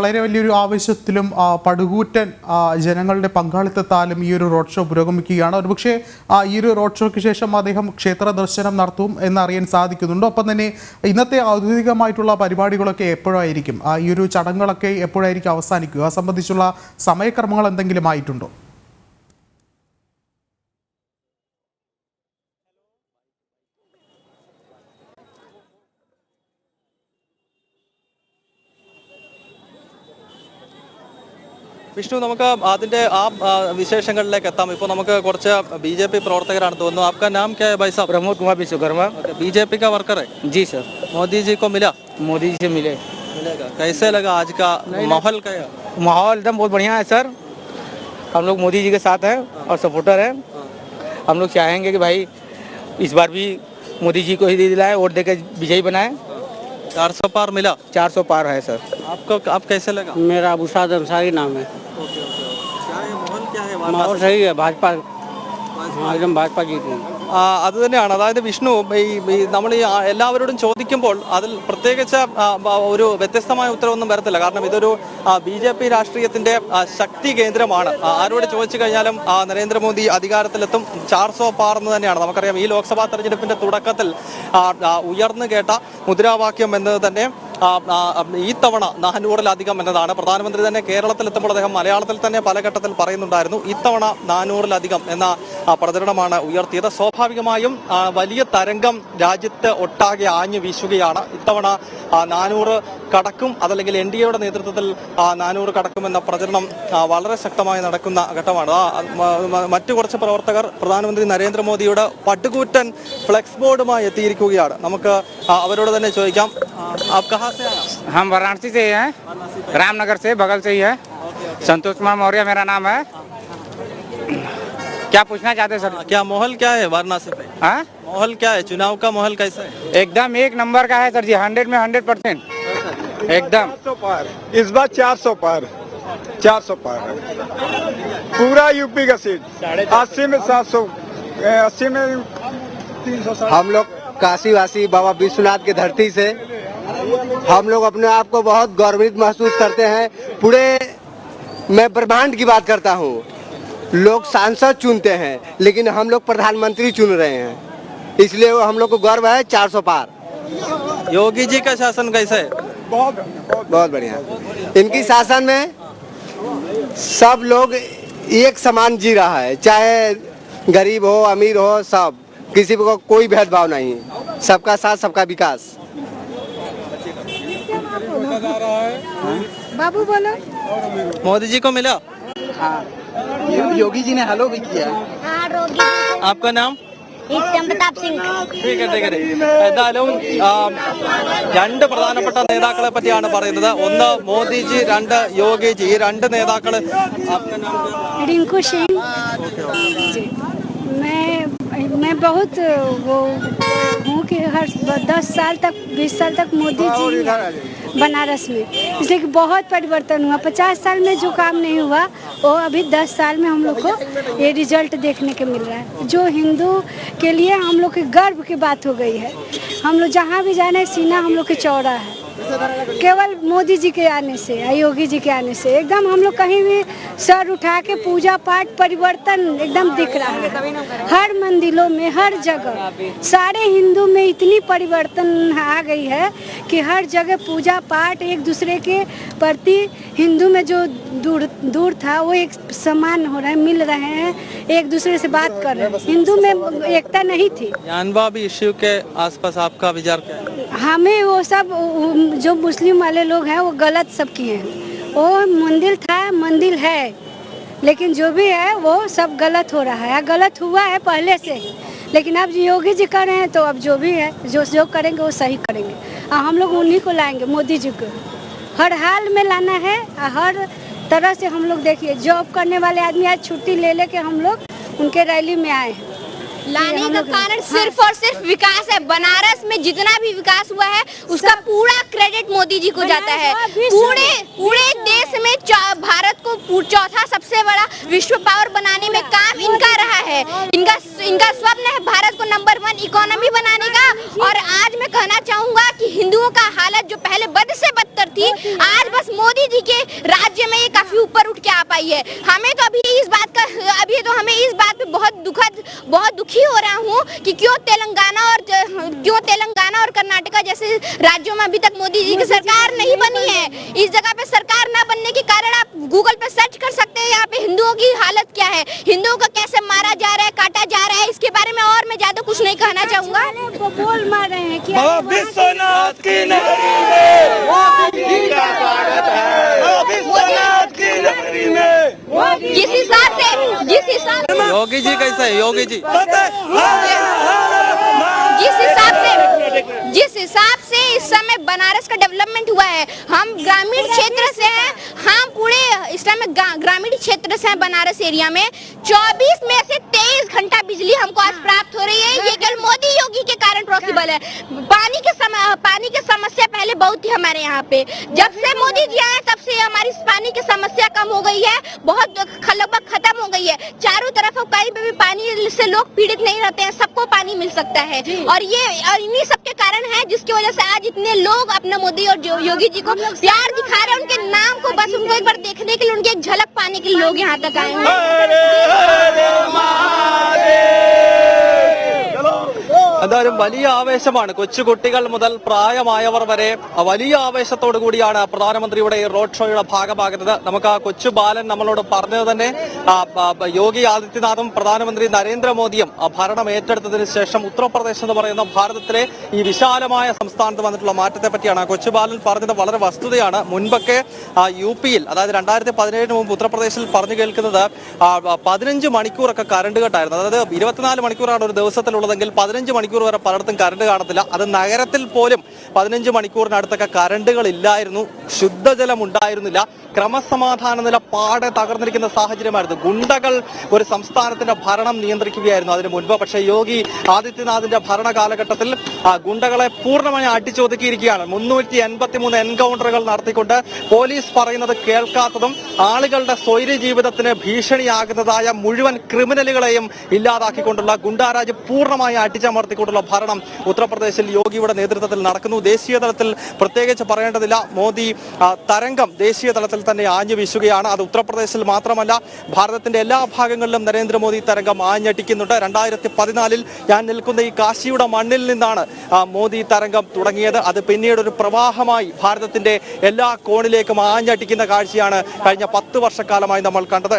വളരെ വലിയൊരു ആവേശത്തിലും പടുകൂറ്റൻ ജനങ്ങളുടെ പങ്കാളിത്തത്താലും ഈ ഒരു റോഡ് ഷോ പുരോഗമിക്കുകയാണ്. ഒരുപക്ഷെ ഈ ഒരു റോഡ് ഷോയ്ക്ക് ശേഷം അദ്ദേഹം ക്ഷേത്ര ദർശനം നടത്തും എന്നറിയാൻ സാധിക്കുന്നുണ്ട്. ഒപ്പം തന്നെ ഇന്നത്തെ ഔദ്യോഗികമായിട്ടുള്ള പരിപാടികളൊക്കെ എപ്പോഴായിരിക്കും, ഈ ഒരു ചടങ്ങുകളൊക്കെ എപ്പോഴായിരിക്കും അവസാനിക്കുക, അത് സംബന്ധിച്ചുള്ള സമയക്രമങ്ങൾ എന്തെങ്കിലും ആയിട്ടുണ്ടോ? വിഷ്ണു, നമുക്ക് അതിന്റെ വിശേഷങ്ങളിലേക്ക് എത്താം. ഇപ്പോൾ നമുക്ക് കുറച്ച് बीजेपी പ്രവർത്തകരാണ് തോന്നുന്നു. आपका नाम क्या है भाई साहब? प्रमोद कुमार विश्वकर्मा। बीजेपी का वर्कर है जी सर। मोदी जी को मिला? मोदी जी से मिलेगा। कैसे लगा आज का माहौल? का माहौल एकदम बहुत बढ़िया है सर। हम लोग मोदी जी के साथ हैं और सपोर्टर हैं। हम लोग चाहेंगे कि भाई इस बार भी मोदी जी को ही दिलाए, वोट देकर विजयी बनाए। 400 पार मिला? 400 पार है सर। आप कैसे लगा? मेरा अबूसाद अंसारी नाम है। क्या है माहौल? क्या है? माहौल सही है, भाजपा एकदम भाजपा जीती। അത് തന്നെയാണ്. അതായത് വിഷ്ണു, നമ്മൾ ഈ എല്ലാവരോടും ചോദിക്കുമ്പോൾ അതിൽ പ്രത്യേകിച്ച് ഒരു വ്യത്യസ്തമായ ഉത്തരവൊന്നും വരത്തില്ല. കാരണം ഇതൊരു BJP രാഷ്ട്രീയത്തിന്റെ ശക്തി കേന്ദ്രമാണ്. ആരോട് ചോദിച്ചു കഴിഞ്ഞാലും നരേന്ദ്രമോദി അധികാരത്തിലെത്തും, 400 പാർ എന്ന് തന്നെയാണ്. നമുക്കറിയാം, ഈ ലോക്സഭാ തെരഞ്ഞെടുപ്പിന്റെ തുടക്കത്തിൽ ഉയർന്നു കേട്ട മുദ്രാവാക്യം എന്നത് തന്നെ ഈ തവണ 400-ലധികം എന്നതാണ്. പ്രധാനമന്ത്രി തന്നെ കേരളത്തിലെത്തുമ്പോൾ അദ്ദേഹം മലയാളത്തിൽ തന്നെ പല ഘട്ടത്തിൽ പറയുന്നുണ്ടായിരുന്നു. ഇത്തവണ 400-ലധികം എന്ന പ്രചരണമാണ് ഉയർത്തിയത്. സ്വാഭാവികമായും വലിയ തരംഗം രാജ്യത്ത് ഒട്ടാകെ ആഞ്ഞു വീശുകയാണ്. ഇത്തവണ 400 കടക്കും, അതല്ലെങ്കിൽ NDAയുടെ നേതൃത്വത്തിൽ 400 കടക്കുമെന്ന പ്രചരണം വളരെ ശക്തമായി നടക്കുന്ന ഘട്ടമാണ്. മറ്റു കുറച്ച് പ്രവർത്തകർ പ്രധാനമന്ത്രി നരേന്ദ്രമോദിയുടെ പട്ടുകൂറ്റൻ ഫ്ലെക്സ് ബോർഡുമായി എത്തിയിരിക്കുകയാണ്. നമുക്ക് അവരോട് തന്നെ ചോദിക്കാം. हम वाराणसी से हैं, रामनगर से, बगल से ही है। संतोष कुमार मौर्य मेरा नाम है। क्या पूछना चाहते हैं सर? क्या माहौल क्या है वाराणसी पे? हाँ, माहौल क्या है? चुनाव का माहौल कैसा है? एकदम एक नंबर का है सर जी। 100 में 100% एकदम। 400 पार इस बार, 400 पार, 400 पार है पूरा यूपी का सीट। 80 में 700, 80 में 360। हम लोग काशीवासी बाबा विश्वनाथ की धरती से हम लोग अपने आप को बहुत गौरवित महसूस करते हैं। पूरे मैं ब्रह्मांड की बात करता हूँ। लोग सांसद चुनते हैं, लेकिन हम लोग प्रधानमंत्री चुन रहे हैं, इसलिए हम लोग को गर्व है। 400 पार। योगी जी का शासन कैसा है? बहुत बढ़िया। इनकी शासन में सब लोग एक समान जी रहा है, चाहे गरीब हो अमीर हो, सब किसी को कोई भेदभाव नहीं। सबका साथ, सबका विकास। बाबू बोलो। मोदी जी को मिला? हाँ, योगी जी ने हेलो भी किया। आपका नाम? प्रताप सिंह। എന്തായാലും രണ്ട് പ്രധാനപ്പെട്ട നേതാക്കളെ പറ്റിയാണ് പറയുന്നത്. ഒന്ന് മോദിജി, രണ്ട് യോഗിജി. ഈ രണ്ട് നേതാക്കള്. रिंकू सिंह। मैं बहुत वो हूँ कि हर 10 साल तक 20 साल तक मोदी जी बनारस में, इसलिए कि बहुत परिवर्तन हुआ। 50 साल में जो काम नहीं हुआ वो अभी 10 साल में हम लोग को ये रिजल्ट देखने को मिल रहा है, जो हिंदू के लिए हम लोग के गर्व की बात हो गई है। हम लोग जहाँ भी जाना है, सीना हम लोग के चौड़ा है, केवल मोदी जी के आने से, योगी जी के आने से एकदम हम लोग कहीं भी सर उठा के पूजा पाठ परिवर्तन एकदम दिख रहा है। हर मंदिरों में, हर जगह, सारे हिंदू में इतनी परिवर्तन आ गई है कि हर जगह पूजा पाठ एक दूसरे के प्रति हिंदू में जो दूर था वो एक समान हो रहा है, मिल रहे हैं, एक दूसरे से बात कर रहे हैं। हिंदू में एकता नहीं थी। जानबाबी इश्यू के आसपास आपका विचार क्या है? हमें वो सब जो मुस्लिम वाले लोग हैं वो गलत सब किए हैं। वो मंदिर था, मंदिर है, लेकिन जो भी है वो सब गलत हो रहा है, गलत हुआ है पहले से। लेकिन अब योगी जी कर रहे हैं, तो अब जो भी है, जो करेंगे वो सही करेंगे। हम लोग उन्हीं को लाएंगे, मोदी जी को हर हाल में लाना है। हर तरह से हम लोग देखिए, जॉब करने वाले आदमी आज छुट्टी ले लेके हम लोग उनके रैली में आए हैं। लाने का कारण सिर्फ और सिर्फ विकास है। बनारस में जितना भी विकास हुआ है उसका पूरा क्रेडिट मोदी जी को जाता है। पूरे देश में भारत को चौथा सबसे बड़ा विश्व पावर बनाने में काम इनका रहा है। इनका स्वप्न है भारत को नंबर 1 इकोनॉमी बनाने का। और आज मैं कहना चाहूंगा कि हिंदुओं का हालत जो पहले बद से बदतर थी, आज बस मोदी जी के राज्य में ये काफी ऊपर उठ के आ पाई है। हमें तो अभी हमें इस बात पे बहुत दुखी हो रहा हूँ कि क्यों तेलंगाना और कर्नाटका जैसे राज्यों में अभी तक मोदी जी की सरकार नहीं बनी है। इस जगह पे सरकार न बनने के कारण आप गूगल पे सर्च कर सकते हैं यहाँ पे हिंदुओं की हालत क्या है, हिंदुओं को कैसे मारा जा रहा है, काटा जा रहा है। इसके बारे में और मैं ज्यादा कुछ नहीं कहना चाहूंगा। बोल मार रहे हैं कि विश्वनाथ की नगरी में मोदी जी का स्वागत है। विश्वनाथ की नगरी में जिस हिसाब से योगी जी कैसे है? योगी जी जिस हिसाब से इस समय बनारस का डेवलपमेंट हुआ है, हम ग्रामीण क्षेत्र से हैं, हम पूरे इस समय ग्रामीण क्षेत्र से हैं बनारस एरिया में। 24 में से 23 घंटा बिजली हमको आज प्राप्त हो रही है। ये केवल मोदी योगी के कारण पॉसिबल है। पानी की समस्या पहले बहुत थी हमारे यहाँ पे, जब से मोदी जी आए तब से हमारी पानी की समस्या कम हो गई है, बहुत लगभग खत्म हो गई है। चारों तरफ कहीं पे भी पानी से लोग पीड़ित नहीं रहते हैं, सबको पानी मिल सकता है। और इन्हीं सब के कारण है जिसकी वजह से आज इतने लोग अपने मोदी और योगी जी को प्यार दिखा रहे हैं। उनके नाम को बस उनको एक बार देखने के लिए, उनकी एक झलक पाने के लिए लोग यहाँ तक आए हैं। എന്തായാലും വലിയ ആവേശമാണ്. കൊച്ചുകുട്ടികൾ മുതൽ പ്രായമായവർ വരെ വലിയ ആവേശത്തോടു കൂടിയാണ് പ്രധാനമന്ത്രിയുടെ ഈ റോഡ് ഷോയുടെ ഭാഗമാകുന്നത്. നമുക്ക് ആ കൊച്ചു ബാലൻ നമ്മളോട് പറഞ്ഞത് തന്നെ യോഗി ആദിത്യനാഥും പ്രധാനമന്ത്രി നരേന്ദ്രമോദിയും ഭരണം ഏറ്റെടുത്തതിന് ശേഷം ഉത്തർപ്രദേശ് എന്ന് പറയുന്ന ഭാരതത്തിലെ ഈ വിശാലമായ സംസ്ഥാനത്ത് വന്നിട്ടുള്ള മാറ്റത്തെ പറ്റിയാണ്. കൊച്ചു ബാലൻ പറഞ്ഞത് വളരെ വസ്തുതയാണ്. മുൻപൊക്കെ UP-യിൽ, അതായത് 2017 മുമ്പ് ഉത്തർപ്രദേശിൽ പറഞ്ഞു കേൾക്കുന്നത് 15 മണിക്കൂറൊക്കെ കറണ്ട് കട്ടായിരുന്നു. അതായത് 24 മണിക്കൂറാണ് ഒരു ദിവസത്തിലുള്ളതെങ്കിൽ 15 മണിക്കൂർ വരെ പലയിടത്തും കറണ്ട് കാണത്തില്ല. അത് നഗരത്തിൽ പോലും 15 മണിക്കൂറിനടുത്തൊക്കെ കറണ്ടുകൾ ഇല്ലായിരുന്നു, ശുദ്ധജലം ഉണ്ടായിരുന്നില്ല, ക്രമസമാധാന നില പാടെ തകർന്നിരിക്കുന്ന സാഹചര്യമായിരുന്നു. ഗുണ്ടകൾ ഒരു സംസ്ഥാനത്തിന്റെ ഭരണം നിയന്ത്രിക്കുകയായിരുന്നു അതിനു മുൻപ്. പക്ഷേ യോഗി ആദിത്യനാഥിന്റെ ഭരണ കാലഘട്ടത്തിൽ ഗുണ്ടകളെ പൂർണ്ണമായി അടിച്ചൊതുക്കിയിരിക്കുകയാണ്. 383 എൻകൗണ്ടറുകൾ നടത്തിക്കൊണ്ട് പോലീസ് പറയുന്നത് കേൾക്കാത്തതും ആളുകളുടെ സ്വൈര്യ ജീവിതത്തിന് ഭീഷണിയാകുന്നതായ മുഴുവൻ ക്രിമിനലുകളെയും ഇല്ലാതാക്കിക്കൊണ്ടുള്ള ഗുണ്ടാരാജ് പൂർണ്ണമായി അടിച്ചമർത്തിക്കൊണ്ടുള്ള ഭരണം ഉത്തർപ്രദേശിൽ യോഗിയുടെ നേതൃത്വത്തിൽ നടക്കുന്നു. ദേശീയ തലത്തിൽ പ്രത്യേകിച്ച് പറയേണ്ടതില്ല, മോദി തരംഗം ദേശീയ തലത്തിൽ തന്നെ ആഞ്ഞു വീശുകയാണ്. അത് ഉത്തർപ്രദേശിൽ മാത്രമല്ല, ഭാരതത്തിന്റെ എല്ലാ ഭാഗങ്ങളിലും നരേന്ദ്രമോദി തരംഗം ആഞ്ഞടിക്കുന്നുണ്ട്. 2014 ഞാൻ നിൽക്കുന്ന ഈ കാശിയുടെ മണ്ണിൽ നിന്നാണ് മോദി തരംഗം തുടങ്ങിയത്. അത് പിന്നീട് ഒരു പ്രവാഹമായി ഭാരതത്തിന്റെ എല്ലാ കോണിലേക്കും ആഞ്ഞടിക്കുന്ന കാഴ്ചയാണ് കഴിഞ്ഞ 10 വർഷക്കാലമായി നമ്മൾ കണ്ടത്.